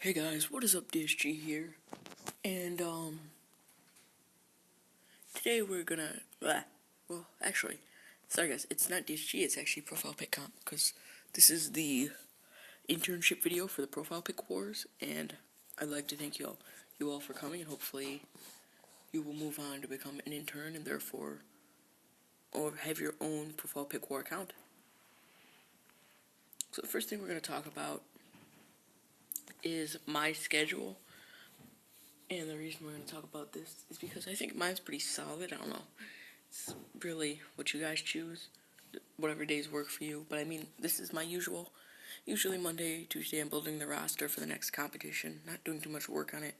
Hey guys, what is up, DSG here, and today we're gonna, well, actually, sorry guys, it's not DSG, it's actually ProfilePicWar, because this is the internship video for the ProfilePicWars, and I'd like to thank you all for coming, and hopefully you will move on to become an intern, and therefore, or have your own ProfilePicWar account. So the first thing we're gonna talk about is my schedule. And the reason we're going to talk about this is because I think mine's pretty solid. I don't know. It's really what you guys choose, whatever days work for you. But I mean, this is my usual. Usually Monday, Tuesday, I'm building the roster for the next competition. Not doing too much work on it.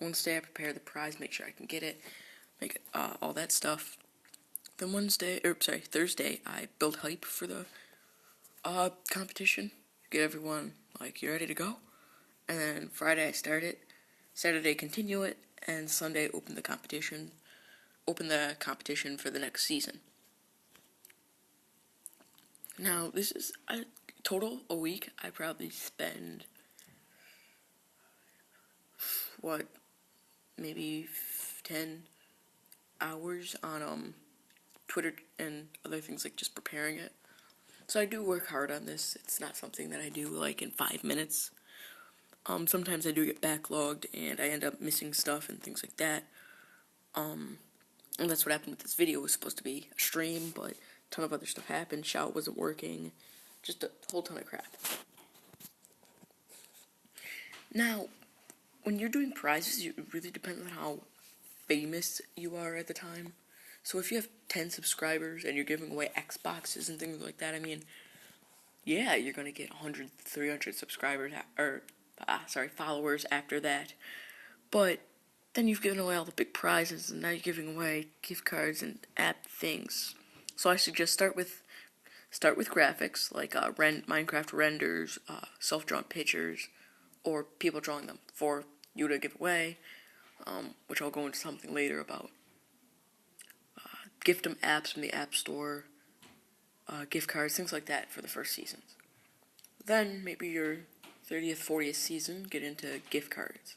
Wednesday, I prepare the prize, make sure I can get it, make all that stuff. Then Thursday, I build hype for the competition. Get everyone like, you ready to go? And then Friday, I start it. Saturday, continue it, and Sunday, open the competition for the next season. Now, this is a week. I probably spend, maybe 10 hours on Twitter and other things, like just preparing it. So I do work hard on this. It's not something that I do like in 5 minutes. Sometimes I do get backlogged and I end up missing stuff and things like that. And that's what happened with this video. It was supposed to be a stream, but a ton of other stuff happened. Shout wasn't working. Just a whole ton of crap. Now, when you're doing prizes, it really depends on how famous you are at the time. So if you have 10 subscribers and you're giving away Xboxes and things like that, I mean, yeah, you're going to get 100, 300 subscribers, followers after that. But then you've given away all the big prizes, and now you're giving away gift cards and app things. So I suggest start with graphics, like Minecraft renders, self-drawn pictures, or people drawing them for you to give away, which I'll go into something later about. Gift them apps from the App Store, gift cards, things like that for the first seasons. Then maybe your 30th, 40th season, get into gift cards.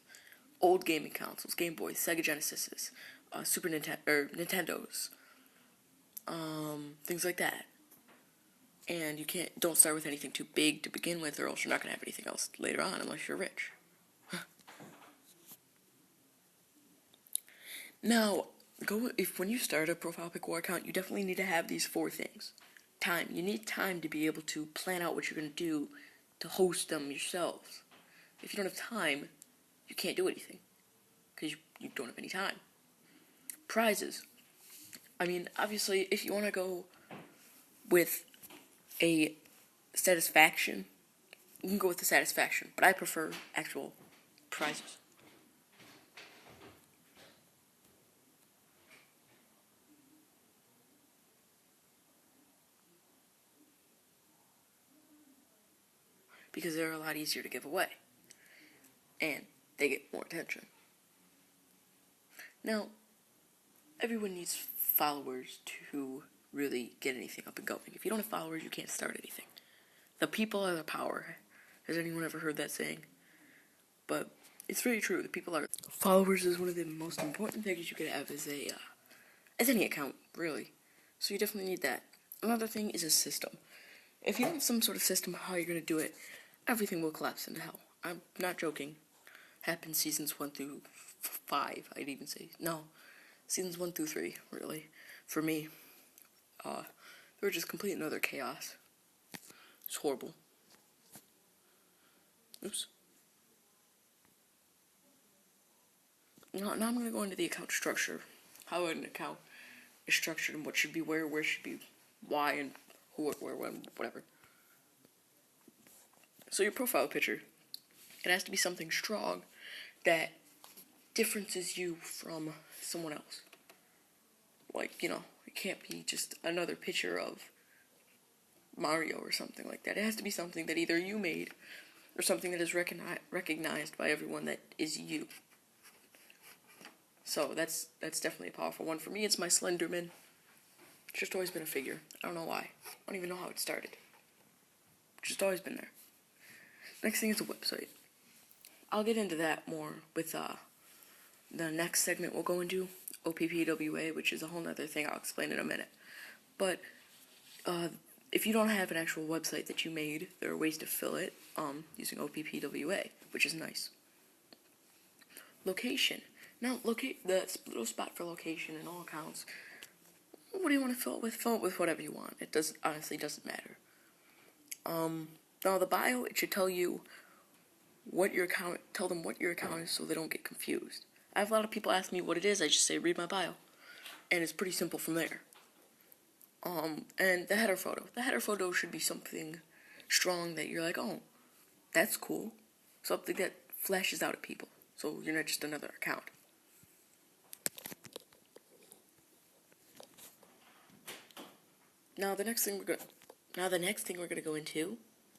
Old gaming consoles, Game Boys, Sega Genesis, Super Nintendo, Nintendos, things like that. And don't start with anything too big to begin with, or else you're not going to have anything else later on unless you're rich. Now, when you start a ProfilePicWar account, you definitely need to have these 4 things. Time. You need time to be able to plan out what you're going to do to host them yourselves. If you don't have time, you can't do anything, because you don't have any time. Prizes. I mean, obviously, if you want to go with a satisfaction, you can go with the satisfaction, but I prefer actual prizes. Because they're a lot easier to give away, and they get more attention. Now, everyone needs followers to really get anything up and going. If you don't have followers, you can't start anything. The people are the power. Has anyone ever heard that saying? But it's very true. The people are. Followers is one of the most important things you could have as any account, really. So you definitely need that. Another thing is a system. If you don't have some sort of system how you're going to do it, everything will collapse into hell. I'm not joking. Happened seasons 1 through 5, I'd even say. No, seasons 1 through 3, really. For me, they were just complete and utter chaos. It's horrible. Oops. Now I'm going to go into the account structure. How an account is structured and what should be where should be why, and who, where, when, whatever. So your profile picture, it has to be something strong that differences you from someone else. Like, it can't be just another picture of Mario or something like that. It has to be something that either you made or something that is recognized by everyone that is you. So that's definitely a powerful one. For me, it's my Slenderman. It's just always been a figure. I don't know why. I don't even know how it started. It's just always been there. Next thing is a website. I'll get into that more with the next segment we'll go into, OPPWA, which is a whole nother thing I'll explain in a minute. But if you don't have an actual website that you made, there are ways to fill it using OPPWA, which is nice. Location. Now, locate the little spot for location in all accounts. What do you want to fill it with? Fill it with whatever you want. It honestly doesn't matter. Now the bio, it should tell you tell them what your account is so they don't get confused. I have a lot of people ask me what it is. I just say read my bio, and it's pretty simple from there. And the header photo. The header photo should be something strong that you're like, oh, that's cool. Something that flashes out at people, so you're not just another account. Now the next thing we're gonna go into,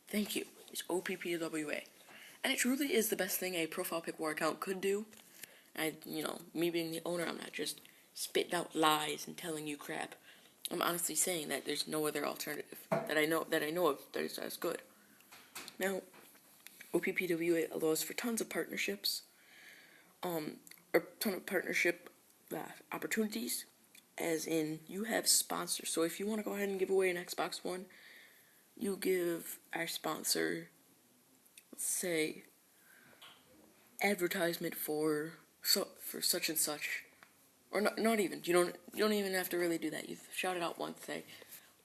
thank you, is OPPWA, and it truly is the best thing a ProfilePicWar account could do. And me being the owner, I'm not just spitting out lies and telling you crap. I'm honestly saying that there's no other alternative that I know of that is as good. Now, OPPWA allows for tons of partnerships, or ton of partnership opportunities. As in, you have sponsors. So if you want to go ahead and give away an Xbox One, you give our sponsor, let's say, advertisement for such and such, or not even. You don't even have to really do that. You shout it out once, say,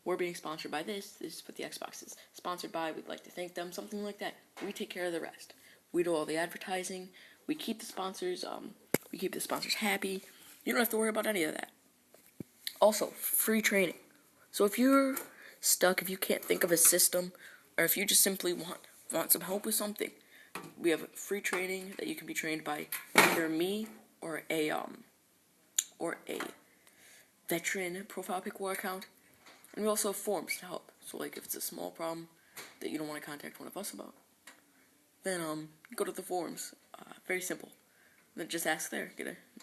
we're being sponsored by this. This is what the Xbox is sponsored by. We'd like to thank them. Something like that. We take care of the rest. We do all the advertising. We keep the sponsors. We keep the sponsors happy. You don't have to worry about any of that. Also, free training. So if you're stuck, if you can't think of a system, or if you just simply want some help with something, we have free training that you can be trained by either me or a veteran ProfilePicWar account. And we also have forums to help. So like if it's a small problem that you don't want to contact one of us about, then go to the forums. Very simple. Then just ask there.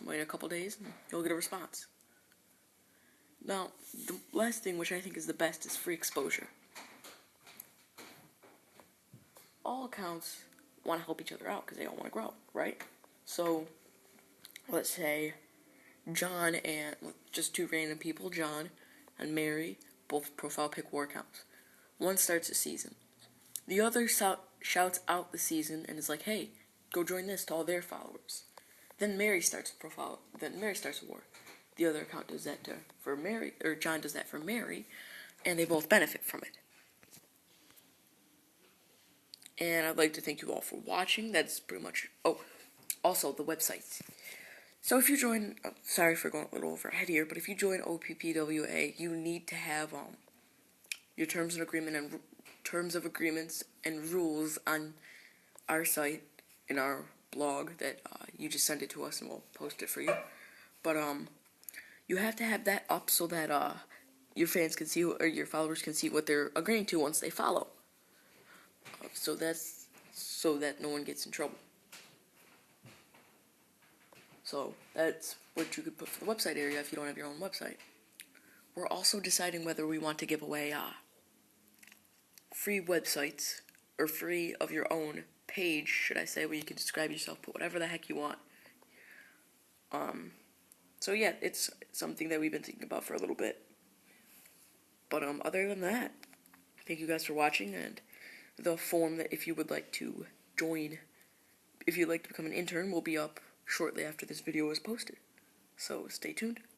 Wait a couple days and you'll get a response. Now, the last thing, which I think is the best, is free exposure. All accounts want to help each other out because they all want to grow, right? So, let's say John and just two random people, John and Mary, both ProfilePicWar accounts. One starts a season. The other shouts out the season and is like, hey, go join this to all their followers. Then Mary starts a war. The other account does that for Mary, or John does that for Mary, and they both benefit from it. And I'd like to thank you all for watching. That's pretty much. Oh, also the websites. So if you join, sorry for going a little overhead here, but if you join OPPWA, you need to have your terms of agreements and rules on our site in our blog that you just send it to us and we'll post it for you. But you have to have that up so that your fans can see, or your followers can see what they're agreeing to once they follow. So that no one gets in trouble. So that's what you could put for the website area if you don't have your own website. We're also deciding whether we want to give away free websites, or free of your own page, should I say, where you can describe yourself, put whatever the heck you want. So yeah, it's something that we've been thinking about for a little bit. But other than that, thank you guys for watching, and the form that if you would like to join, if you'd like to become an intern, will be up shortly after this video is posted. So stay tuned.